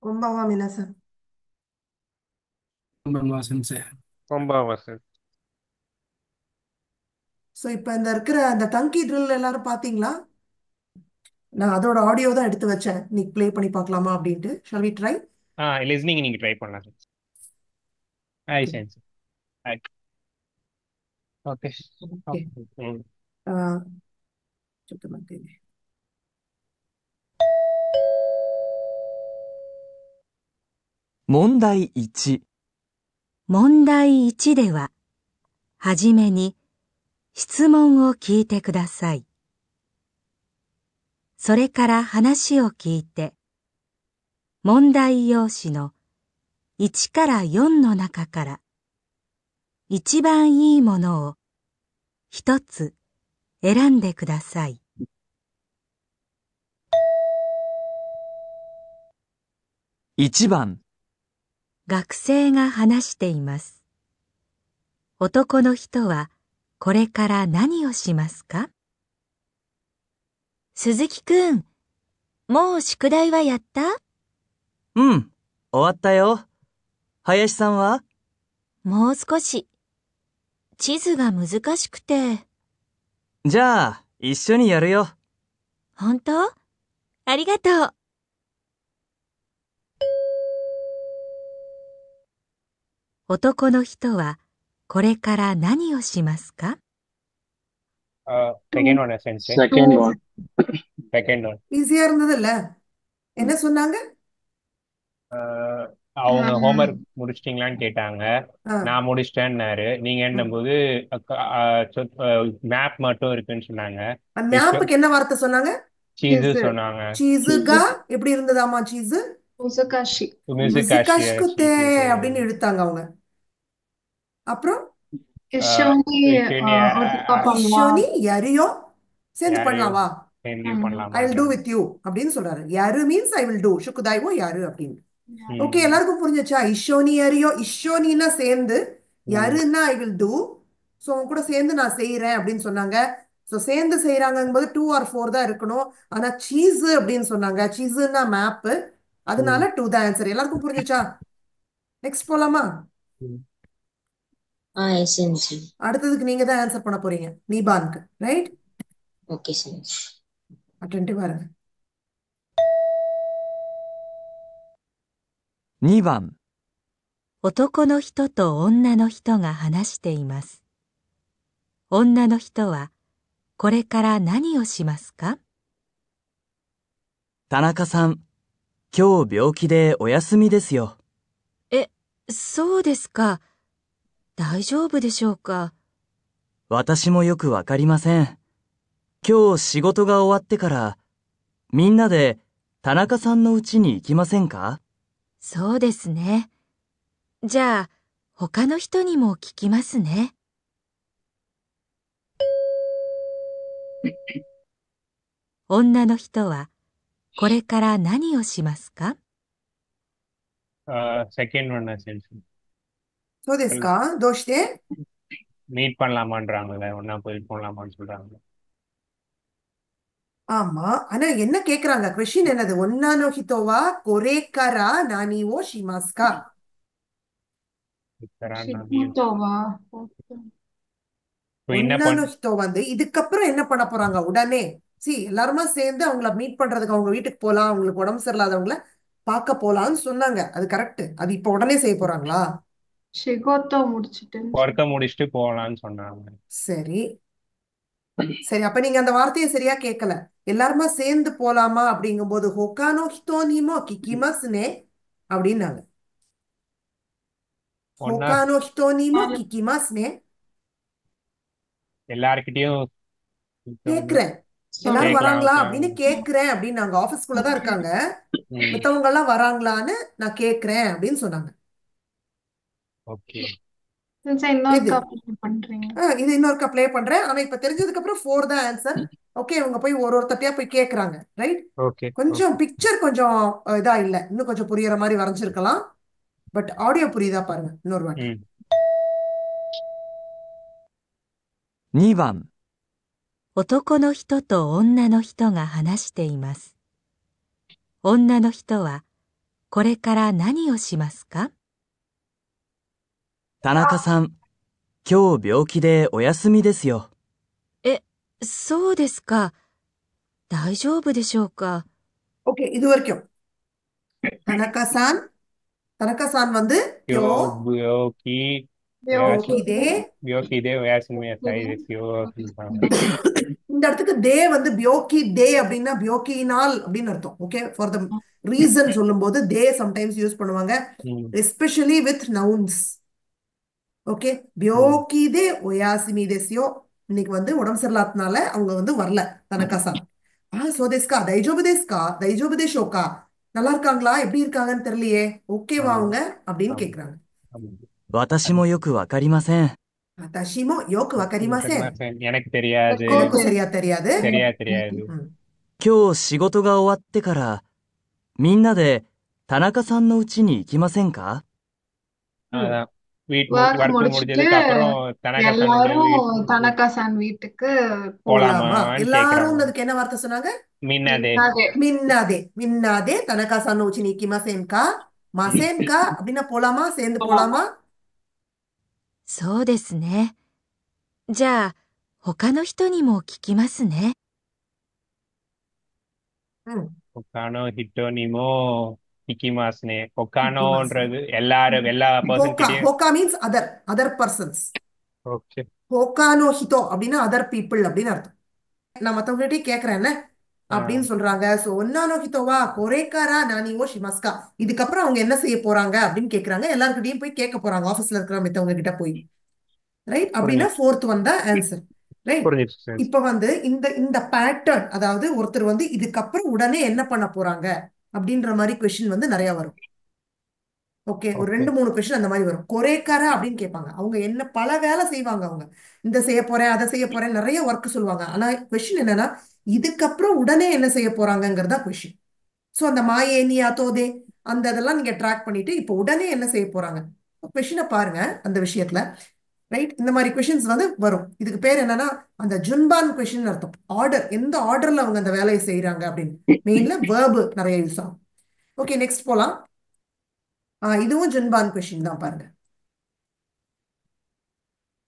こんばんは、皆さん。こんばんは、先生。こんばんは、先生。இப்போ இந்த இருக்கிற அந்த டங்கி ட்ரில் எல்லாரும் பார்த்தீங்களா? நான் அதோட ஆடியோ தான் எடுத்து வச்சேன். நீ ப்ளே பண்ணி பார்க்கலாமா அப்படின்ட்டு. Shall we try? லிஸ்னிங் நீங்க ட்ரை பண்ணலாம் sir. Hi okay. Sir. Hi. Okay. Okay. ம்.ちょっと待ってね。問題1、問題1では、はじめに質問を聞いてください。それから話を聞いて、問題用紙の1から4の中から一番いいものを一つ選んでください。1番、学生が話しています。男の人はこれから何をしますか？鈴木くん、もう宿題はやった？うん、終わったよ。林さんは？もう少し。地図が難しくて。じゃあ、一緒にやるよ。本当？ありがとう。男の人はこれから何をしますか？செகண்ட் one sir. Second one. Second one. ஈஸியா இருந்தது இல்ல? என்ன சொன்னாங்க? அவங்க ஹோம்ஒர்க் முடிச்சிட்டீங்களான்னு கேட்டாங்க. ஆ, நான் முடிச்சிட்டேன்னாரு. நீங்க ஆ. என்னும்போது மேப் மட்டும் இருக்குன்னு சொன்னாங்க. மேப்புக்கு என்ன வார்த்தை சொன்னாங்க? சீஸு சொன்னாங்க. சீஸுகா எப்படி இருந்ததாமா சீஸு? Uzakashi. மிசுகாஷி மிசுகஷ்குத்தே அப்படின்னு இழுத்தாங்க அவங்க. அப்புறம் Ishoni, இஷோனி யரியோ சேர்ந்து யாரையும் பண்ணலாவா? ஐ வில் டூ பண்ணலாமான்றாங்க. வித் யூ அப்படின்னு சொல்றாரு. யாரு மீன்ஸ் ஐ வில் டூ. சுக்குதாய்வோ யாரு அப்படின்னு. ஓகே, ம். எல்லாருக்கும் புரிஞ்சுச்சா? இஷோனி யாரியோ, இஷோனின்னா சேர்ந்து, ம். யாருன்னா ஐ வில் டூ. ஸோ உங்க கூட சேர்ந்து நான் செய்யறேன் அப்படின்னு சொன்னாங்க. ஸோ சேர்ந்து செய்யறாங்கும் போது 2 or 4 தான் இருக்கணும். ஆனா சீஸ் அப்படின்னு சொன்னாங்க. சீஸுன்னா மேப்பு. அதனால ம். 2 தான் ஆன்சர். எல்லாருக்கும் புரிஞ்சுச்சா? நெக்ஸ்ட் போலாமா? ம். yes, sir. அடுத்ததுக்கு நீங்க தான் ஆன்சர் பண்ண போறீங்க. நீபானுக்கு, ரைட்? Okay, sir. அட்டென்டிவா இருங்க. 2番、男の人と女の人が話しています。女の人はこれから何をしますか？田中さん、今日病気でお休みですよ。そうですか。大丈夫でしょうか。私もよくわかりません。今日仕事が終わってから、みんなで田中さんの家に行きませんか？そうですね。じゃあ、他の人にも聞きますね。女の人はこれから何をしますか？செகண்ட் ஒன் சார். そうですか？どうして？மீட் பண்ணலாமான்றாங்கல்ல, ஒண்ணா போய் போலாமான்னு சொல்றாங்க. ஆமா. ஆனா என்ன கேக்குறாங்க? கொஸ்டின் என்னது? ஒன்னானோ ஹிதோவா கொரேக்கரா நானிவோ ஷிமாஸ்கா? Shikutova. இப்போ என்ன ஒன்னானோ ஹிதோ வந்து இதுக்கப்புறம் என்ன பண்ண போறாங்க உடனே? சி எல்லாருமா சேர்ந்து அவங்கள மீட் பண்றதுக்கு அவங்க வீட்டுக்கு போலாம், அவங்களுக்கு உடம்பு சரியில்லாதவங்கள பார்க்க போலாம்னு சொன்னாங்க. அது கரெக்ட். அது இப்ப உடனே செய்ய போறாங்களா? Shigoto முடிச்சிட்டேன்னு ஒர்க்கை முடிச்சுட்டு போகலான்னு சொன்னாங்க. சரி. சரி, அப்ப நீங்க அந்த வார்த்தையை சரியா கேட்கல. எல்லாருமா சேர்ந்து போலாமா அப்படிங்கும்போது ஹொக்கானோ ஹிதோனிமோ கிக்கிமஸ்னே அப்படின்னாங்க. ஒன்னா ஹொக்கானோ ஹிதோனிமோ சொன்னாரு. கிக்கிமஸ்னே எல்லார்கிட்டயும் கேக்குறேன். எல்லாரும் சொல்றேன். வராங்களா கேட்கலாம். அப்படின்னு கேக்குறேன் அப்படின்னு நாங்க ஆபீஸ்க்குள்ளதான் இருக்காங்க. ம். மித்தவங்க எல்லாம் வராங்களான்னு நான் கேக்குறேன் அப்படின்னு சொன்னாங்க. ஓகே. Since இன்னொரு இது காப்பி பண்றீங்க. இது இன்னொருக்கா ப்ளே பண்றேன். ஆனா இப்ப தெரிஞ்சதுக்கு அப்புறம் 4 தான் ஆன்சர். ஓகே, இவங்க போய் ஒரு ஒருத்தட்டையா போய் கேக்குறாங்க, ரைட்? ஓகே. கொஞ்சம் ஓகே. பிக்சர் கொஞ்சம் இதா இல்ல, இன்னும் கொஞ்சம் புரியுற மாதிரி வரைஞ்சிருக்கலாம். பட் ஆடியோ புரியுதா பாருங்க இன்னொரு வாட்டி. ம். 2番、男の人と女の人が話しています。女の人はこれから何をしますか？田中さん、今日病気でお休みですよ。そうですか。大丈夫でしょうか。ஓகே இது வரைக்கும் தனக்கா சான் தனக்கா சான் வந்து யோ க்யோ பியோக்கி Byoki ஒயாசு யோகிதே பியோக்கி இதே ஒயாசுமே தாய் தேசியோ அப்படின்றாங்க. இந்த இடத்துக்கு தே வந்து பியோக்கி தே அப்படின்னா பியோக்கினால் அப்படின்னு அர்த்தம். ஓகே ஃபார் த ரீசன் சொல்லும்போது தே சம்டைம்ஸ் யூஸ் பண்ணுவாங்க ம் எஸ்பெஷலி வித் நவுன்ஸ். ஓகே ம் பியோக்கி தே ஒயாசிமி தேசியோ இன்னைக்கு வந்து உடம்பு சரியில்லாதனால அவங்க வந்து வரல தனக்கா சான். சோதேஸ்கா தைஜோபதேஸ்கா தைஜோபதேஷோக்கா நல்லா இருக்காங்களா எப்படி இருக்காங்கன்னு தெரியலையே ஓகேவா ஆமா அவங்க அப்படின்னு ஆமா கேக்குறாங்க. ஆமா. 私もよくわかりません。தஷிமோ யோக்கு வக்கரிமாசேன் எனக்கு தெரியாது. எனக்கும் சரியா தெரியாது. தெரியாது. ம். 今日仕事が終わってから、みんなで田中さんの家に行きませんか？ அதான் ஒர்க் ஒர்க் முடிச்சிட்டு முடிஞ்சதுக்கு அப்புறம் தனகசனுடைய எல்லாரும் தனக்கா-san வீட்டுக்கு போலாமா போலாமான்னு எல்லாரும் கேக்குறாங்க. அதுக்கு என்ன வார்த்தை சொன்னாங்க? மின்னதே அதே மின்னாதே மின்னாதே தனக்கா சான் உச்சி நீக்கி மசேன்கா மசேன்கா அப்படின்னா போலாமா சேர்ந்து போலாமா? そうですね。じゃあ、他の人にも聞きますね。ம் ஒக்கானோ ஹிட்டோனிமோ இக்கிமாஸ்னே இக்கிமாசே. ஒக்கானோன்றது எல்லா பர்சன் ஹோக்கா கிட்டயும். ஹோக்கா மீன்ஸ் அதர் பர்சன்ஸ். ஓகே ஹோக்கானோ ஹிதோ அப்படின்னா அதர் பீப்புள் அப்படின்னு அர்த்தம். நான் மத்தவங்ககிட்டயே கேக்குறேன் என்ன அப்படின்னு சொல்றாங்க. சோ ஒன்னானோ ஹிதோவா கொரேக்காரா நானிவோ ஷிமஸ்கா இதுக்கப்புறம் அவங்க என்ன செய்ய போறாங்க அப்படின்னு கேக்குறாங்க. எல்லாருக்கிட்டையும் போய் கேட்க போறாங்க ஆபீஸ்ல இருக்கிற மித்தவங்க கிட்ட போய். ரைட் அப்படின்னா புரிஞ்சிருச்சு ஃபோர்த் வந்த ஆன்சர். ரைட் புரிஞ்சிருச்சு. இப்ப வந்து இந்த இந்த பேட்டர்ன் அதாவது ஒருத்தர் வந்து இதுக்கப்புறம் உடனே என்ன பண்ண போறாங்க அப்படின்ற மாதிரி கொஸ்டின் வந்து நிறைய வரும். ஓகே ஒரு ஓகே 2-3 கொஸ்டின் அந்த மாதிரி வரும். கொரேக்காரா அப்படின்னு கேட்பாங்க. அவங்க என்ன பல வேலை செய்வாங்க. அவங்க இந்த செய்ய போறேன் அதை செய்ய போறேன் நிறைய ஒர்க் சொல்லுவாங்க. ஆனா கொஸ்டின் என்னன்னா இதுக்கப்புறம் உடனே என்ன செய்ய போறாங்கங்கிறதா கொஸ்டின். சோ அந்த மாயேனி அதோதே அந்த இதெல்லாம் நீங்க ட்ராக் பண்ணிட்டு இப்போ உடனே என்ன செய்ய போறாங்க கொஸ்டினை பாருங்க அந்த விஷயத்துல. ரைட் இந்த மாதிரி கொஸ்டின்ஸ் வந்து வரும். இதுக்கு பேர் என்னன்னா அந்த ஜுன்பான் கொஸ்டின் அர்த்தம். ஆர்டர் எந்த ஆர்டர்ல அவங்க அந்த வேலையை செய்யறாங்க அப்படின்னு மெயின்ல வேர்பு நிறைய யூஸ் ஆகும். ஓகே நெக்ஸ்ட் போலாம். இதுவும் ஜுன்பான் கொஸ்டின் தான் பாருங்க.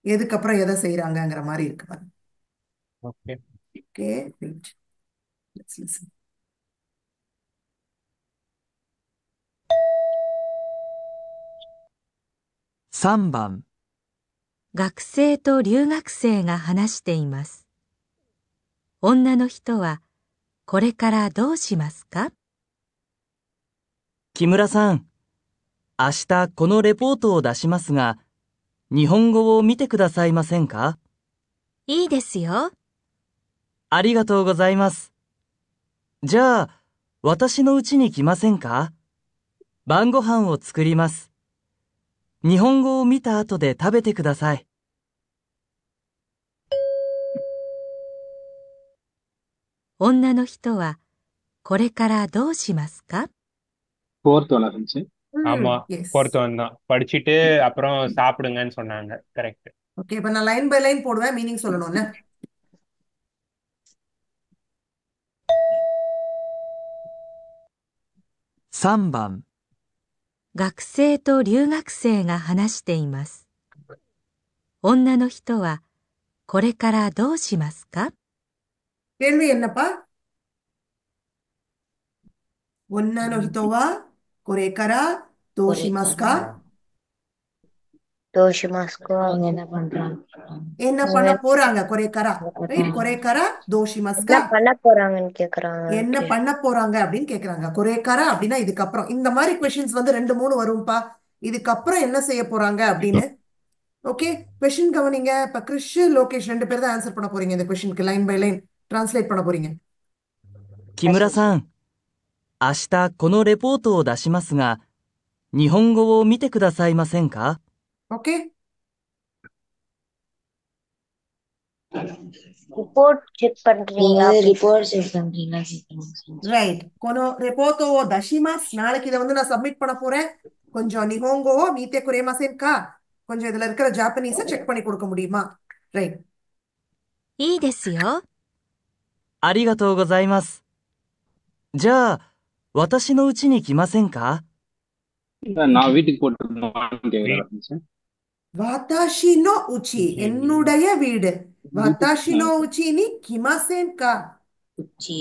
எதுக்கப்புறம் எதை செய்யறாங்கங்கிற மாதிரி இருக்கு பாருங்க. Okay okay right let's listen. 3番、学生と留学生が話しています。女の人はこれからどうしますか？木村さん、明日このレポートを出しますが、日本語を見てくださいませんか？いいですよ。ありがとうございます。じゃあ、私の家に来ませんか？晩ご飯を作ります。日本語を見た後で食べてください。女の人はこれからどうしますか？ fourth one இருந்துச்சு. ஆமா எஸ் பொறுத்தவன் தான் படிச்சுட்டு அப்புறம் சாப்பிடுங்கன்னு சொன்னாங்க. கரெக்ட். ஓகே இப்ப நான் லைன் பை லைன் போடுவேன் மீனிங் சொல்லணும்னு. 3番、学生と留学生が話しています。女の人はこれからどうしますか？ கேள்வி என்னப்பா? ஒன்னானோ ஹிதோவா கொரேக்கரா தோஷிமாஸ்கா どうしますかஅவங்க என்ன பண்றாங்க? என்ன பண்ண போறாங்க கொரேக்கரா. ரைட் கொரேக்கரா என்ன தோஷிமாஸ்கா பண்ண போறாங்கன்னு கேக்குறாங்க. என்ன ஓகே. பண்ண போறாங்க அப்படின்னு கேக்குறாங்க. கொரேக்கரா அப்படின்னா இதுக்கப்புறம் இந்த மாதிரி கொஸ்டின்ஸ் வந்து 2-3 வரும்பா. இதுக்கப்புறம் என்ன செய்ய போறாங்க அப்படின்னு. ஓகே கொஸ்டின் கவனிங்க. இப்ப கிறிஷ் லோகேஷ் 2 பேர் தான் ஆன்சர் பண்ண போறீங்க. இந்த கொஸ்டினுக்கு லைன் பை லைன் டிரான்ஸ்லேட் பண்ண போறீங்க. 木村さん、明日このレポートを出しますが、日本語を見てくださいませんか？ ஓகே ரிப்போர்ட் செக் நீங்க பண்றீங்களா? வந்து ரிப்போர்ட் செக் பண்றீங்களா கேக்குறாங்க. ரைட் கொனோ ரெபோட்டோ தஷிமாஸ் நாளைக்கு இதை வந்து நான் சப்மிட் பண்ண போறேன். கொஞ்சம் நிஹோங்கோவோ மீத்தே குரேமாசேன்கா கொஞ்சம் இதுல இருக்கிற ஜாப்பனீஸை செக் பண்ணி கொடுக்க முடியுமா? ரைட் いいですよ。ありがとうございます。じゃあ、私の家に来ませんか？ நான் வீட்டுக்கு போட்டுருமான்னு கேக்குறாரு வீ- சார். வாதாஷி நோ உச்சி, உச்சி. என்னுடைய வீடு. வாதாஷி நோ வீட்டுக்கு உச்சி நீ கிமாசேன் கா, உச்சி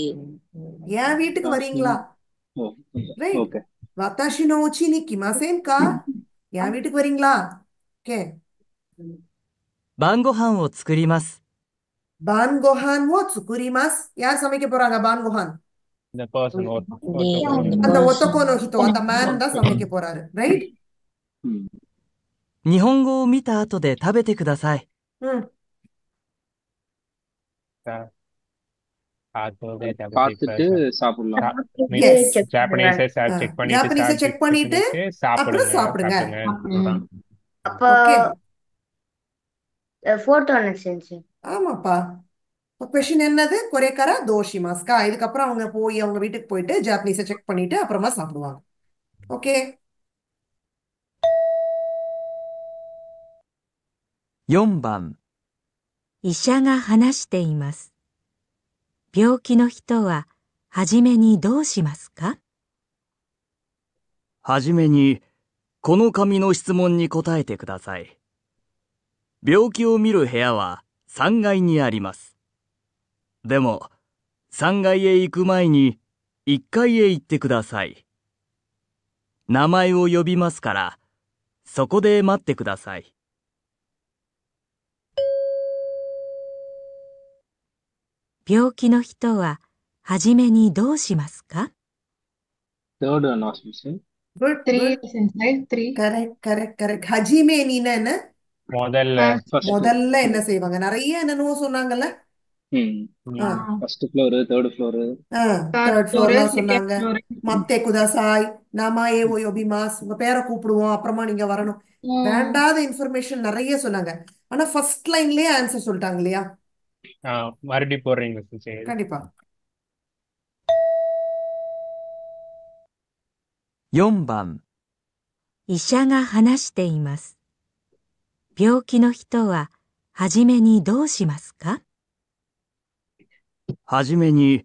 என் வீட்டுக்கு வரீங்களா? ரைட். ஓகே. வாதாஷி நோ உச்சி நீ கிமாசேன் கா, என் வீட்டுக்கு வரீங்களா? ஓகே. 晩ご飯を作ります。 பான் கோஹான் ஓ சுகுரிமாஸ். யார் சமைக்க போறாங்க பான் கோஹான்? The person or அந்த ஒத்தோகோ நோ ஹிதோ, அந்த மேன் தான் சமைக்க போறாரு. ரைட். 日本語を見た後で食べてください。 ம். பார்த்துட்டு சாப்பிடலாம். Yes. ஜாப்பனீஸை செக் பண்ணிட்டு ஜாப்பனீஸை செக் பண்ணிட்டு அப்புறம் சாப்பிடுங்க. அப்போ ஓகே. போட்டோ அனுப்பிச்சு. ஆமாப்பா. கொஸ்டின் என்னது? கொரேக்கரா தோஷிமாஸ்கா. இதுக்கப்புறம் அவங்க போய் அவங்க வீட்டுக்கு போயிட்டு ஜாப்பனீஸை செக் பண்ணிட்டு அப்புறமா சாப்பிடுவாங்க. ஓகே. 4番、 医者が話しています。病気の人ははじめにどうしますか？はじめに、この紙の質問に答えてください。病気を見る部屋は3階にあります。でも、3階へ行く前に1階へ行ってください。名前を呼びますから、そこで待ってください。病気の人ははじめにどうしますか？ தேர்ட் அனாசிஸ் sir. Good. Three is inside. Three. Correct. ஹஜிமேனின்னா என்ன? முதல்ல முதல்ல என்ன செய்வாங்க? நிறைய என்னென்னவோ சொன்னாங்கல்ல. First floor, third floor, third ஃப்ளோர்லாம் சொன்னாங்க. Floor. மத்தே குதாசாய், நாமாயே ஓ யோபிமாஸ், உங்க பேரை கூப்பிடுவோம், அப்புறமா நீங்க வரணும். வேண்டாத இன்ஃபர்மேஷன் நிறைய சொன்னாங்க. ஆனா ஃபர்ஸ்ட் லைன்லயே ஆன்சர் சொல்லிட்டாங்க இல்லையா? மறுபடி போடுறீங்க சரி. கண்டிப்பா. 4番、 医者が話しています。病気の人ははじめにどうしますか？はじめに、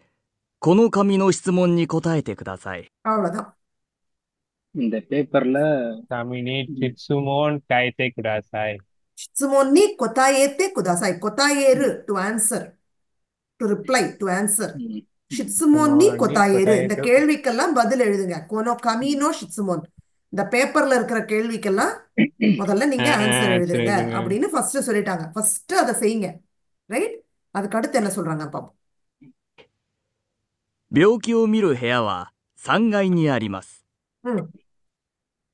この紙の質問に答えてください。 அவ்வளவுதான். இந்த பேப்பர்ல தமினி சிட்சுமோன் டைத்தே குடாசாய். சித்சுமோன்னி கொத்தாயேத்தே குதாசாய். கொத்தாயேரு to answer, to reply, to answer. ஷிட்சுமோன்னி கொத்தாயேரு. இந்த கேள்விக்கெல்லாம் பதில் எழுதுங்க. கோனோ கமீனோ ஷிட்சுமோன். இந்த பேப்பர்ல இருக்கிற கேள்விக்கெல்லாம் முதல்ல நீங்க ஆன்சர் எழுதுங்க அப்படின்னு ஃபர்ஸ்ட் சொல்லிட்டாங்க. ஃபர்ஸ்ட் அதை செய்யுங்க. ரைட். அதுக்கு அடுத்து என்ன சொல்றாங்க பாப்போம். 病気を見る部屋は3階にあります。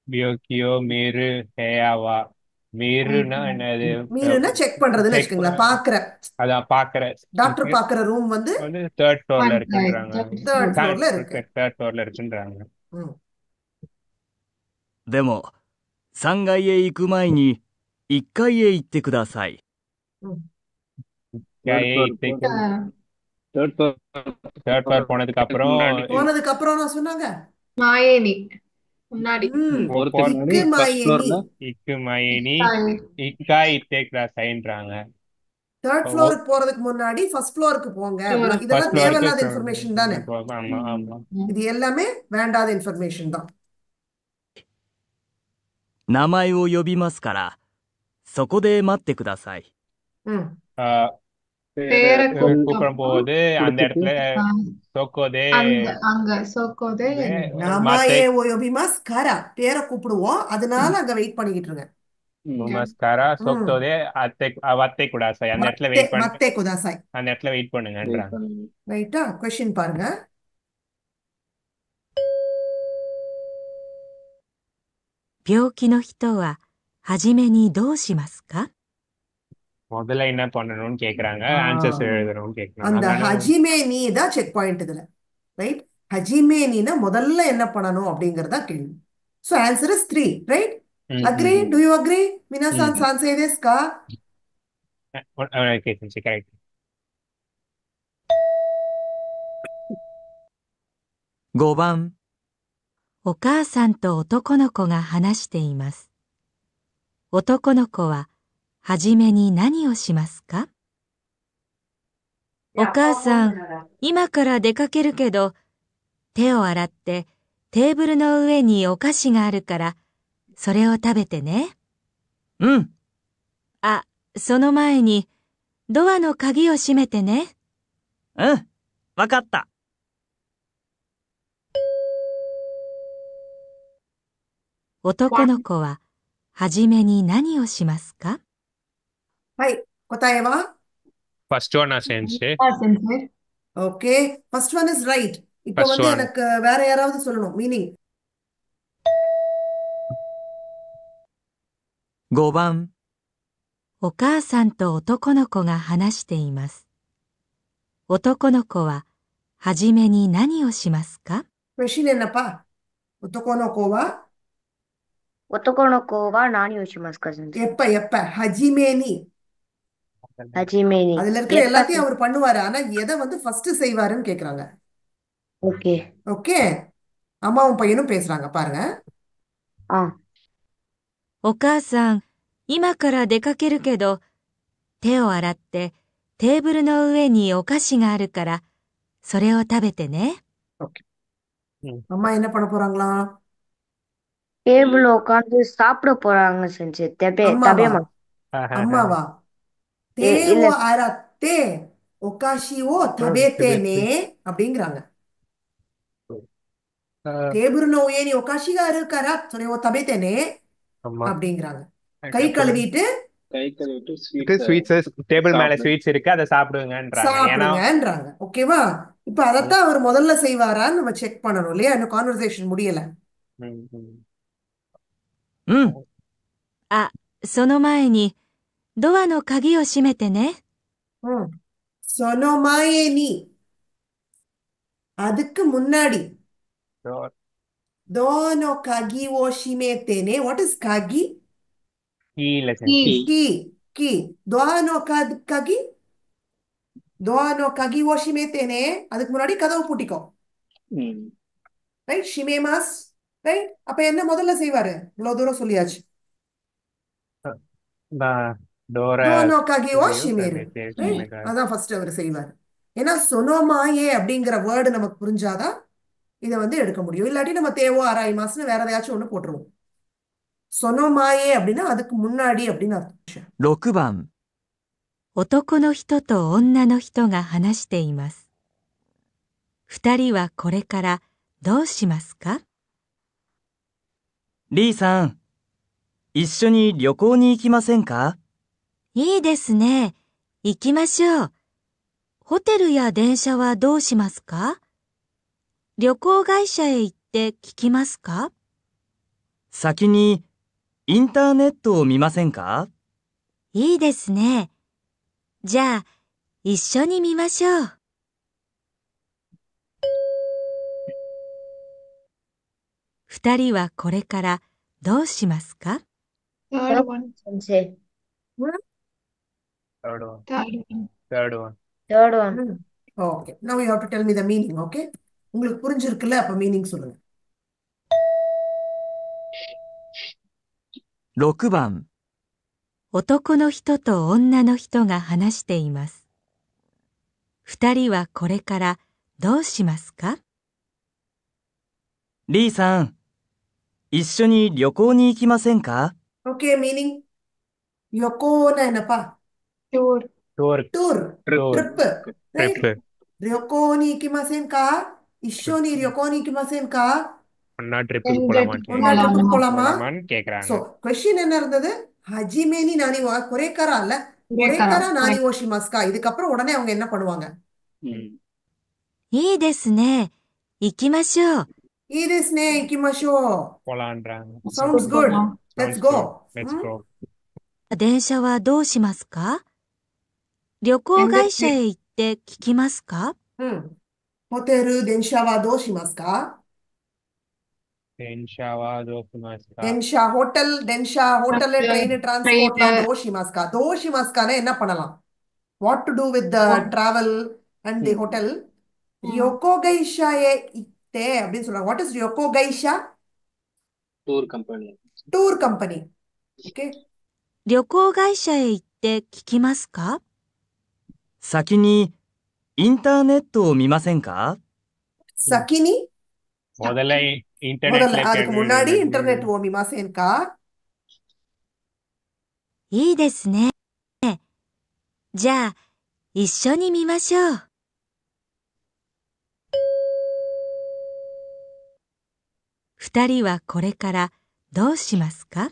பியோக்கியோ மீரு ஹேயாவா. மீருனா என்னது? மீறுனா செக் பண்றதுன்னு வச்சுக்கோங்களேன். பாக்குற, அதான் பாக்குற. டாக்டர் பாக்குற ரூம் வந்து தேர்ட் ஃப்ளோர்ல இருக்குன்றாங்க. தேர்ட் ஃப்ளோர்ல இருக்கு. தேர்ட் ஃப்ளோர்ல இருக்குன்றாங்க. でも、3階へ行く前に1階へ行ってください。 தேர்ட் ஃப்ளோர் தேர்ட் ஃப்ளோர் போனதுக்கு அப்புறம் போனதுக்கு அப்புறம் நான் சொன்னாங்க மாயேனி முன்னாடி. இக்கு மாயேனி. இக்கு மயனி இக்கா இத்தேக்ரா சைன்றாங்க. தேர்ட் ஃப்ளோருக்கு போறதுக்கு முன்னாடி ஃபர்ஸ்ட் ஃப்ளோருக்கு போங்க. இதெல்லாம் தேவையில்லாத இன்ஃபர்மேஷன் தானே. ஆமா ஆமா. இது எல்லாமே வேண்டாத இன்ஃபர்மேஷன் தான். 名前を呼びますから、そこで待ってください。 பேரை கூப்பிடும் போது அந்த இடத்துல சோக்கோதே அங்க சோக்கோதே நாமாயே ஓயோபிமாஸ் காரா. பேரை கூப்பிடுவோம், அதனால அங்க வெயிட் பண்ணிக்கிட்டு இருங்க. நமஸ்காரா சோக்தோதே வத்தை குடாசாய். அந்த இடத்துல வெயிட் பண்ணு. மத்தே குதாசாய். அந்த இடத்துல வெயிட் பண்ணுங்கன்றாங்க. ரைட்டா? கொஸ்டின் பாருங்க.病気の人ははじめにどうしますか？ முதல்ல என்ன பண்ணணும்னு கேக்குறாங்க. ஆன்சர்ஸ் எழுதணும்னு கேக்குறாங்க. அந்த ஹஜிமேனி தான் செக் பாயிண்ட் இதுல. ரைட். ஹஜிமேனினா முதல்ல என்ன பண்ணணும் அப்படிங்கறதா கேள்வி. So answer is 3. Right. Agree? Do you agree? மினாசான் சான்சே தேஸ் கா? கரெக்ட். 5番、 お母さんと男の子が話しています。男の子ははじめに何をしますか？お母さん、今から出かけるけど、手を洗ってテーブルの上にお菓子があるから、それを食べてね。うん。あ、その前に、ドアの鍵を閉めてね。うん。わかった。男の子は、はじめに何をしますか？はい。答えは ஃபர்ஸ்ட் ஒன் செஞ்சு Ah, sensei. Okay. First one is right. இப்போ ஃபர்ஸ்ட் வந்து ஒன் எனக்கு வேற யாராவது சொல்லணும் மீனிங். 5番。お母さんと男の子が話しています。男の子は、はじめに何をしますか？ கொஷின் என்னப்பா? 男の子は男の子は何をしますか、先生。எப்ப ஹஜிமேனி. はじめに。 அதுல இருக்கிற எப்ப எல்லாத்தையும் அவர் பண்ணுவாரு. ஆனா எதை வந்து ஃபர்ஸ்ட் செய்வாருன்னு கேக்குறாங்க. ஓகே. ஓகே. அம்மாவும் பையனும் பேசுறாங்க பாருங்க. あ、お母さん、今から出かけるけど、手を洗ってテーブルの上にお菓子があるから、それを食べてね。ஓகே. அம்மா என்ன பண்ண போறாங்களா? டேபிள் உட்காந்து சாப்பிட போறாங்க செஞ்சு. தபே அம்மாவா? மாட்டேன். அம்மாவா? இல்ல 手を洗ってお菓子を食べてねஅப்படிங்கிறாங்க. テーブルの上にお菓子があるからそれを食べてね ஆமா அப்படிங்கிறாங்க. கை கழுவிட்டு கை கழுவிட்டு ஸ்வீட்ஸ் ஸ்வீட்ஸ் டேபிள் மேல சாப்பிடு ஸ்வீட்ஸ் இருக்கு அதை சாப்பிடுங்கன்றாங்க ஏன்னா சாப்பிடுங்கன்றாங்க. ஓகேவா? இப்ப அதத்தான் அவர் முதல்ல செய்வாரான்னு நம்ம செக் பண்ணணும் இல்லையா? இன்னும் கான்வர்சேஷன் முடியல. うんうんうん。あ、その前に、ドアの鍵を閉めてね。ம். その前に அதுக்கு முன்னாடி ドアの鍵を閉めてね. What is 鍵? கீழே Keys. key. key. ドアの鍵ドアの鍵を閉めてね. அதுக்கு முன்னாடி கதவு பூட்டிக்கோ. ம். ரைட்? 閉めます. ரைட்? அப்ப என்ன முதல்ல செய்வாரு? இவ்வளவு தூரம் சொல்லியாச்சு. டோரை ドアの鍵を閉める. 閉 ரைட்? める அதான் ஃபர்ஸ்ட் அவர் செய்வார். ஏன்னா சொனோமாயே அப்படிங்கிற வேர்டு நமக்கு புரிஞ்சாதான் இதை வந்து எடுக்க முடியும். இல்லாட்டி நம்ம தேவோ ஆராய்மாஸ்னு வேற எதையாச்சும் ஒண்ணு போட்டுருவோம். சொனோமாயே அப்படின்னா அதுக்கு முன்னாடி அப்படின்னு அர்த்தம். 6番。男の人と女の人が話しています。二人はこれからどうしますか？リーさん、一緒に旅行に行きませんか？いいですね。行きましょう。ホテルや電車はどうしますか？旅行会社へ行って聞きますか？先にインターネットを見ませんか？いいですね。じゃあ、一緒に見ましょう。二人はこれからどうしますか？ Third one. 先生。 third one Third one. Third one Third one. Okay. Now you have to tell me the meaning. Okay? உங்களுக்கு புரிஞ்சிருக்குல்ல? அப்ப மீனிங் சொல்லுங்க. 6番。男の人と女の人が話しています。二人はこれからどうしますか？リーさん、一緒に旅行に行きませんか？ Okay, meaning 旅行なஎன்னப்பா? Tour. Tour tour. Tour trip. right? Trip 旅行に行きませんか? 一緒に旅行に行きませんか? ஒன்னா ட்ரிப்புக்கு எங்க போலாமான்னு ஒன்னா போலாமா? ட்ரிப்புக்கு போலாமா? போலாமான்னு So, கேக்குறாங்க question என்ன இருந்தது? ஹஜிமேனி நானி கொரேக்கரா இல்ல? கொரேக்கரா. கொரேக்கரா நானி ஓஷிமாஸ்கா. இதுக்கப்புறம் உடனே அவங்க என்ன பண்ணுவாங்க? ம். いいですね。行きましょう。いいですね。行きましょ போலான்றாங்கう. Sounds good. போலாம். Let's Sounds go. good. Let's うん go 電車はどうしますか？旅行会社へ行って聞きますか？うん。ホテル、電車はどうしますか？電車はどうしますか電車、ホテル、電車、ホテル、ட்ரெயின், டிரான்ஸ்போர்ட்லாம் ட்ரெயின். どうしますか? どうしますかねஎன்ன பண்ணலாம்? What to do with the travel and the hotel? 旅行会社へ行ってஅப்படின்னு சொல்றாங்க. What is 旅行会社? Tour company Tour company. Okay? 旅行会社へ行って聞きますか？先にインターネットを見ませんか？先にமுதல்ல இன்டர்நெட்ல அதுக்கு முன்னாடி இன்டர்நெட் ஓ மிமாசேன்கா? いいですね。じゃあ、一緒に見ましょう。二人はこれからどうしますか？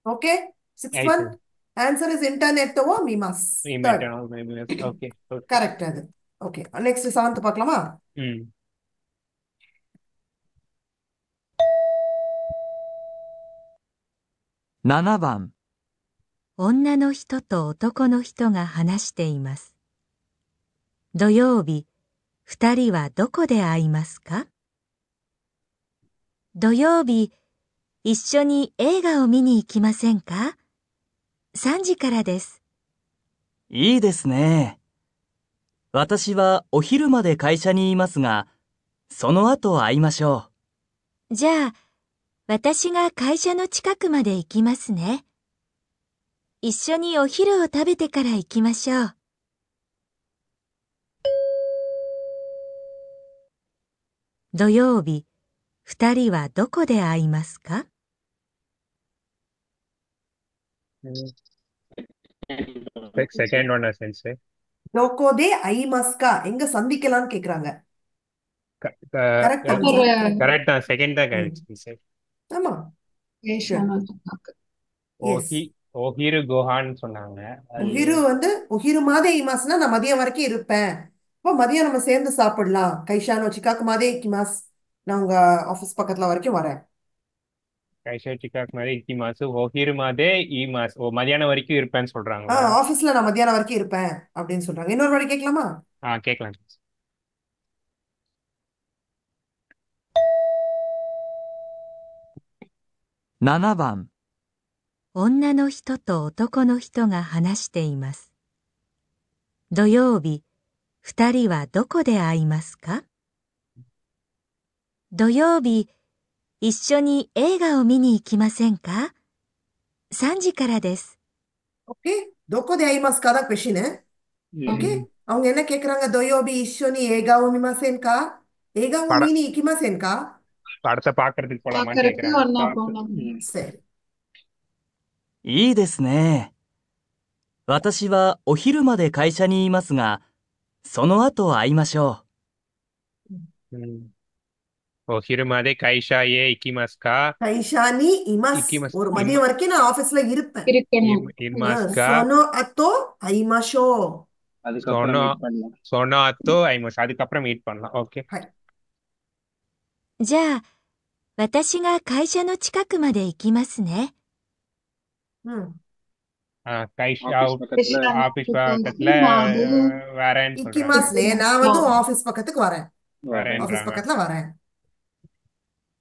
Okay. Sixth one. Answer is internet ஓ மிமாஸ். Third. ஓகே Correct அது. Okay. Next seventh பார்க்கலாமா? 7番、女の人と男の人が話しています。土曜日、二人はどこで会いますか？土曜日、一緒に映画を見に行きませんか？ 3 時からです。いいですね。私はお昼まで会社にいますが、その後会いましょじゃあ、私が会社の近くまで行きますね。一緒にお昼を食べてから行きましょう。土曜日、二人はどこで会いますか？ செகண்ட் ஒன் சென்ஸ் லோகோதே ஐமஸ்கா எங்க சந்திக்கலாம்னு கேக்குறாங்க. கரெக்ட் கரெக்ட் தான் செகண்ட் தான் கரெக்ட் ஆமா. ஓஹிரு குஹான்னு சொன்னாங்க. ஒஹிரு ஒஹிரு மாதே இமாஸ்னா நான் மதியம் வரைக்கும் இருப்பேன். இப்போ மதியம் நம்ம சேர்ந்து சாப்பிடலாம். கைஷானோ சிக்காக்கு மாதே இக்கிமாஸ், நான் உங்க ஆபீஸ் பக்கத்துல வரைக்கும் வரேன். கைஷா சிக்காக்கு மாதிரி இக்கிமாஸ் ஓஹிரு மாதே இமாஸ் மதியானம் வரைக்கும் இருப்பேன்னு சொல்றாங்க. ஆபீஸ்ல நான் மதியானம் வரைக்கும் இருப்பேன் அப்படின்னு சொல்றாங்க. இன்னொரு வாட்டி கேட்கலாமா? கேட்கலாம். 7番、女の人と男の人が話しています。土曜日、二人はどこで会いますか？土曜日、一緒に映画を見に行きませんか？ 3 時からです。ஓகே. டோக்கோதே ஐமாஸ்கா தான் கொஸ்டின். ஓகே. அவங்க என்ன கேக்குறாங்க? தொயோபி இஷோனி ஏகாவோ மிமாசேன்கா, ஏகாவோ மீனி இக்கிமாசேன்கா. படத்தை பாக்குறதுக்கு போலாமான்னு கேக்குறாங்க. சரி.いいですね。私はお昼まで会社にいますが、その後会いましょお昼まで会社へ行きますか？கைஷா நீ இமாஸ். ஒரு மதியம் வரைக்கும் நான் ஆபீஸ்ல இருப்பேன். சோனோ அத்தோ ஐமாஷோ. சோனோ அத்தோ ஐமாஷோ. அதுக்கப்புறம் மீட் பண்ணலாம். ஓகே. じゃあ、私が会社の近くまで行きますね。கைஷா ஆபீஸ் பக்கத்துல வரேன்னு இக்கிமாஸ் நே, நான் ஆபீஸ் பக்கத்துக்கு வரேன். ஆபீஸ் பக்கத்துல வரேன்.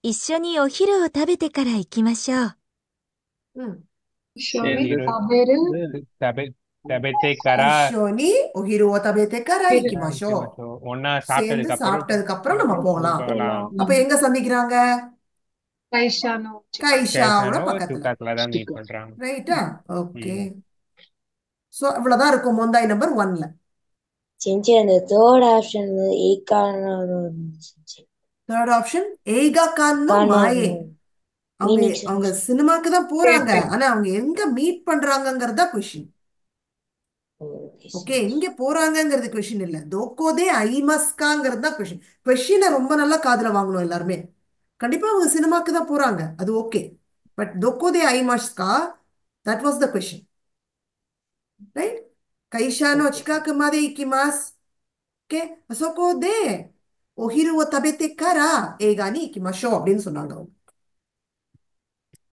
一緒にお昼を食べてから行きましょう。一緒にお昼を食べてから行きましょう。ஒன்னா சேர்ந்து சாப்பிட்டதுக்கு அப்புறம் நம்ம போகலாம். அப்ப எங்க சந்திக்கிறாங்க? கைஷாவோட பக்கத்துல தான் மீட் பண்றாங்க. ரைட்டா? ஓகே. சோ இவ்வளவுதான் இருக்கும் மொந்தாய் நம்பர் 1ல. செஞ்சு அந்த தேர்ட் ஆப்ஷன் தேர்ட் ஆப்ஷன் ஏகா கான்னோ மாயே. அவங்க சினிமாக்கு தான் போறாங்க. ஆனா அவங்க எங்க மீட் பண்றாங்கங்கறத கொஸ்டின். ஓகே. எங்க போறாங்கங்கிறது கொஸ்டின் இல்ல. தோக்கோதே ஐமஸ்காங்கிறது தான் கொஸ்டின். கொஸ்டினை ரொம்ப நல்லா காதுல வாங்கணும் எல்லாருமே. கண்டிப்பா அவங்க சினிமாக்கு தான் போறாங்க, அது ஓகே. பட் தோக்கோதே ஐமஸ்கா, that was the question. Right? கைஷானோ சிக்காக்கு மாதே இக்கிமாஸ். ஓகே. そこでお昼を食べてから映画に行きましょうஅப்படின்னு சொன்னாங்க அவங்க.